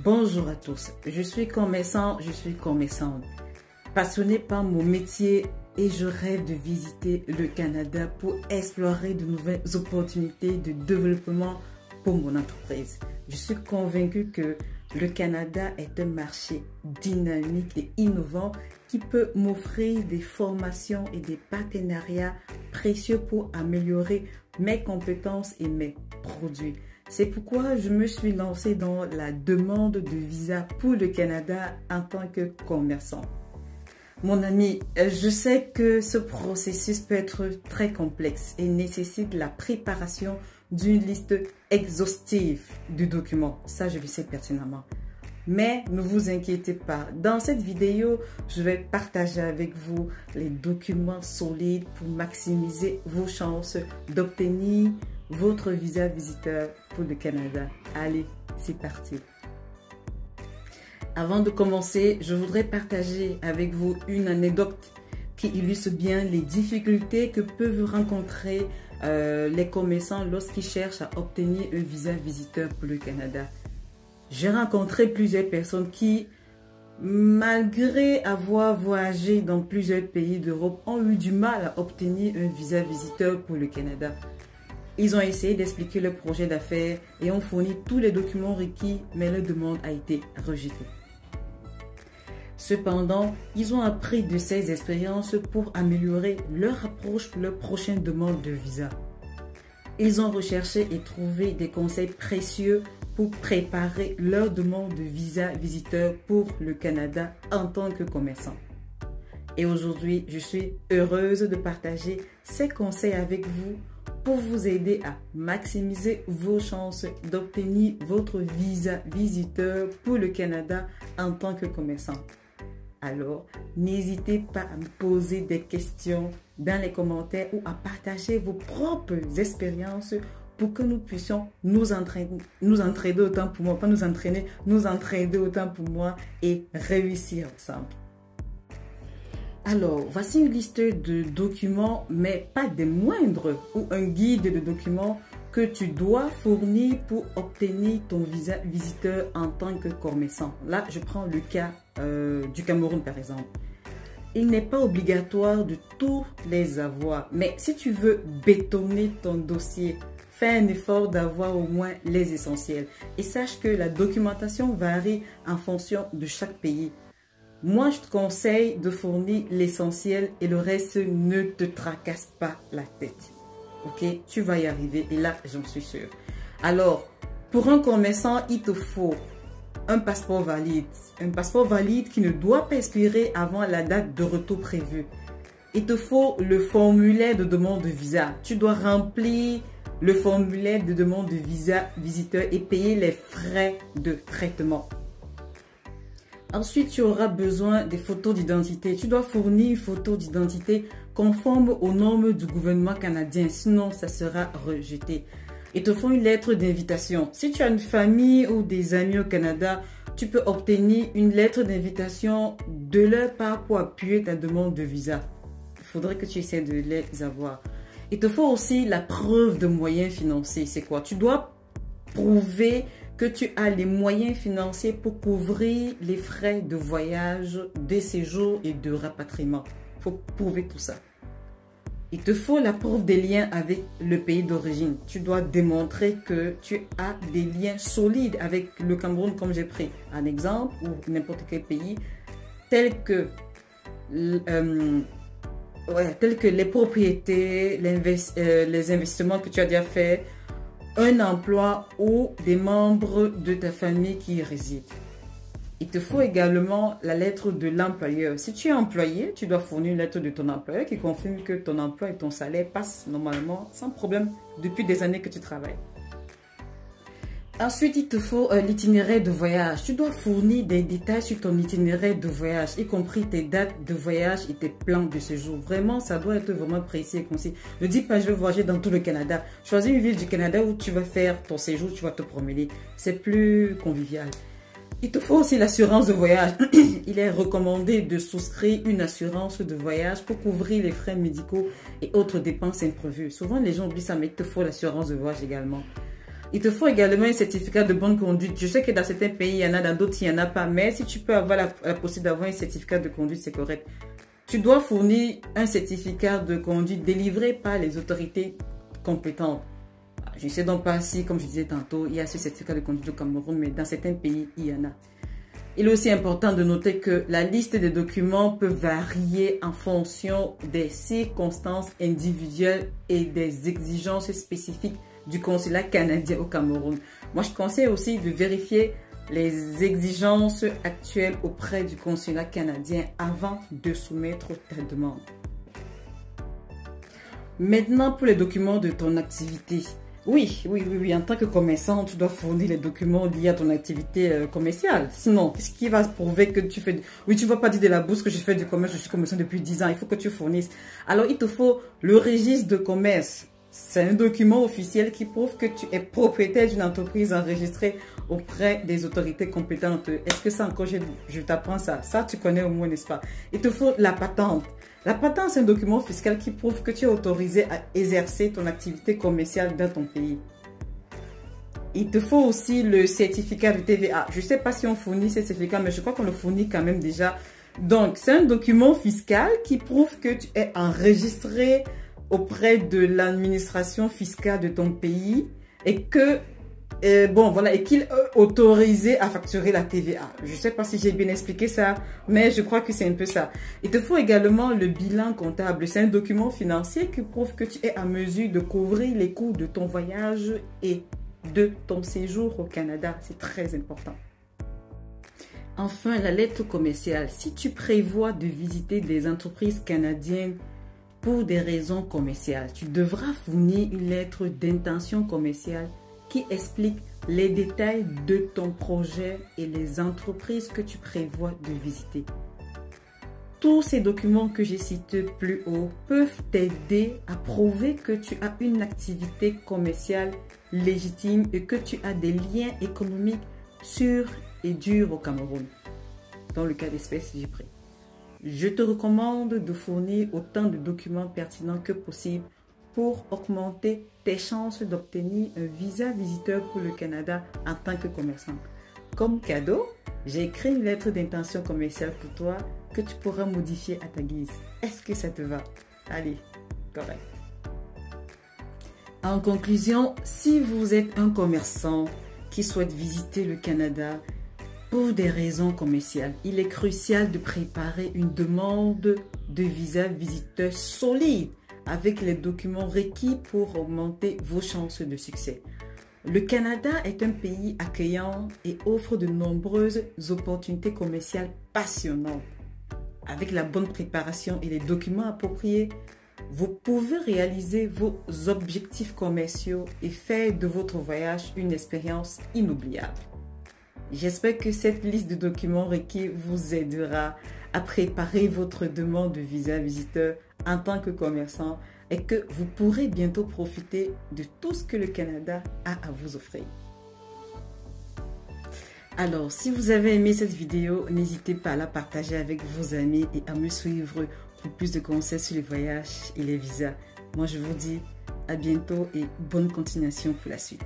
Bonjour à tous, je suis commerçante, passionnée par mon métier et je rêve de visiter le Canada pour explorer de nouvelles opportunités de développement pour mon entreprise. Je suis convaincue que le Canada est un marché dynamique et innovant qui peut m'offrir des formations et des partenariats précieux pour améliorer mes compétences et mes produits. C'est pourquoi je me suis lancée dans la demande de visa pour le Canada en tant que commerçant. Mon ami, je sais que ce processus peut être très complexe et nécessite la préparation d'une liste exhaustive de documents. Ça, je le sais pertinemment. Mais ne vous inquiétez pas, dans cette vidéo, je vais partager avec vous les documents solides pour maximiser vos chances d'obtenir votre visa visiteur pour le Canada. Allez, c'est parti. Avant de commencer, je voudrais partager avec vous une anecdote qui illustre bien les difficultés que peuvent rencontrer les commerçants lorsqu'ils cherchent à obtenir un visa visiteur pour le Canada. J'ai rencontré plusieurs personnes qui, malgré avoir voyagé dans plusieurs pays d'Europe, ont eu du mal à obtenir un visa visiteur pour le Canada. Ils ont essayé d'expliquer leur projet d'affaires et ont fourni tous les documents requis, mais leur demande a été rejetée. Cependant, ils ont appris de ces expériences pour améliorer leur approche pour leur prochaine demande de visa. Ils ont recherché et trouvé des conseils précieux pour préparer leur demande de visa visiteur pour le Canada en tant que commerçant. Et aujourd'hui, je suis heureuse de partager ces conseils avec vous pour vous aider à maximiser vos chances d'obtenir votre visa visiteur pour le Canada en tant que commerçant. Alors, n'hésitez pas à me poser des questions dans les commentaires ou à partager vos propres expériences pour que nous puissions nous entraider autant pour moi, pas nous entraîner, nous entraider autant pour moi et réussir ensemble. Alors, voici une liste de documents, mais pas des moindres, ou un guide de documents que tu dois fournir pour obtenir ton visa visiteur en tant que commerçant. Là, je prends le cas du Cameroun, par exemple. Il n'est pas obligatoire de tous les avoir, mais si tu veux bétonner ton dossier, fais un effort d'avoir au moins les essentiels. Et sache que la documentation varie en fonction de chaque pays. Moi, je te conseille de fournir l'essentiel et le reste, ne te tracasse pas la tête. Ok, tu vas y arriver et là, j'en suis sûre. Alors, pour un commerçant, il te faut un passeport valide. Un passeport valide qui ne doit pas expirer avant la date de retour prévue. Il te faut le formulaire de demande de visa. Tu dois remplir le formulaire de demande de visa visiteur et payer les frais de traitement. Ensuite, tu auras besoin des photos d'identité. Tu dois fournir une photo d'identité conforme aux normes du gouvernement canadien. Sinon, ça sera rejeté. Il te faut une lettre d'invitation. Si tu as une famille ou des amis au Canada, tu peux obtenir une lettre d'invitation de leur part pour appuyer ta demande de visa. Il faudrait que tu essaies de les avoir. Il te faut aussi la preuve de moyens financiers. C'est quoi? Tu dois prouver que tu as les moyens financiers pour couvrir les frais de voyage, de séjour et de rapatriement. Il faut prouver tout ça. Il te faut la preuve des liens avec le pays d'origine. Tu dois démontrer que tu as des liens solides avec le Cameroun, comme j'ai pris un exemple, ou n'importe quel pays, tels que les propriétés, les investissements que tu as déjà fait, un emploi ou des membres de ta famille qui y résident. Il te faut également la lettre de l'employeur. Si tu es employé, tu dois fournir une lettre de ton employeur qui confirme que ton emploi et ton salaire passent normalement sans problème depuis des années que tu travailles. Ensuite, il te faut l'itinéraire de voyage. Tu dois fournir des détails sur ton itinéraire de voyage, y compris tes dates de voyage et tes plans de séjour. Vraiment, ça doit être vraiment précis et concis. Ne dis pas, je vais voyager dans tout le Canada. Choisis une ville du Canada où tu vas faire ton séjour, tu vas te promener. C'est plus convivial. Il te faut aussi l'assurance de voyage. Il est recommandé de souscrire une assurance de voyage pour couvrir les frais médicaux et autres dépenses imprévues. Souvent, les gens oublient ça, mais il te faut l'assurance de voyage également. Il te faut également un certificat de bonne conduite. Je sais que dans certains pays, il y en a, dans d'autres, il n'y en a pas. Mais si tu peux avoir la possibilité d'avoir un certificat de conduite, c'est correct. Tu dois fournir un certificat de conduite délivré par les autorités compétentes. Je ne sais donc pas si, comme je disais tantôt, il y a ce certificat de conduite au Cameroun, mais dans certains pays, il y en a. Il est aussi important de noter que la liste des documents peut varier en fonction des circonstances individuelles et des exigences spécifiques du consulat canadien au Cameroun. Moi, je conseille aussi de vérifier les exigences actuelles auprès du consulat canadien avant de soumettre ta demande. Maintenant, pour les documents de ton activité. Oui, en tant que commerçant, tu dois fournir les documents liés à ton activité commerciale. Sinon, qu'est-ce qui va prouver que tu fais... Oui, tu ne vas pas dire de la bourse que je fais du commerce, je suis commerçant depuis 10 ans. Il faut que tu fournisses. Alors, il te faut le registre de commerce. C'est un document officiel qui prouve que tu es propriétaire d'une entreprise enregistrée auprès des autorités compétentes. Est-ce que ça encore, je t'apprends ça? Ça, tu connais au moins, n'est-ce pas? Il te faut la patente. La patente, c'est un document fiscal qui prouve que tu es autorisé à exercer ton activité commerciale dans ton pays. Il te faut aussi le certificat de TVA. Je ne sais pas si on fournit ce certificat, mais je crois qu'on le fournit quand même déjà. Donc, c'est un document fiscal qui prouve que tu es enregistré auprès de l'administration fiscale de ton pays et que et qu'il est autorisé à facturer la TVA. Je ne sais pas si j'ai bien expliqué ça, mais je crois que c'est un peu ça. Il te faut également le bilan comptable. C'est un document financier qui prouve que tu es en mesure de couvrir les coûts de ton voyage et de ton séjour au Canada. C'est très important. Enfin, la lettre commerciale. Si tu prévois de visiter des entreprises canadiennes pour des raisons commerciales, tu devras fournir une lettre d'intention commerciale qui explique les détails de ton projet et les entreprises que tu prévois de visiter. Tous ces documents que j'ai cités plus haut peuvent t'aider à prouver que tu as une activité commerciale légitime et que tu as des liens économiques sûrs et durs au Cameroun. Dans le cas d'espèce, j'ai pris. Je te recommande de fournir autant de documents pertinents que possible pour augmenter tes chances d'obtenir un visa visiteur pour le Canada en tant que commerçant. Comme cadeau, j'ai écrit une lettre d'intention commerciale pour toi que tu pourras modifier à ta guise. Est-ce que ça te va? Allez, correct. En conclusion, si vous êtes un commerçant qui souhaite visiter le Canada pour des raisons commerciales, il est crucial de préparer une demande de visa visiteur solide avec les documents requis pour augmenter vos chances de succès. Le Canada est un pays accueillant et offre de nombreuses opportunités commerciales passionnantes. Avec la bonne préparation et les documents appropriés, vous pouvez réaliser vos objectifs commerciaux et faire de votre voyage une expérience inoubliable. J'espère que cette liste de documents requis vous aidera à préparer votre demande de visa visiteur en tant que commerçant et que vous pourrez bientôt profiter de tout ce que le Canada a à vous offrir. Alors, si vous avez aimé cette vidéo, n'hésitez pas à la partager avec vos amis et à me suivre pour plus de conseils sur les voyages et les visas. Moi, je vous dis à bientôt et bonne continuation pour la suite.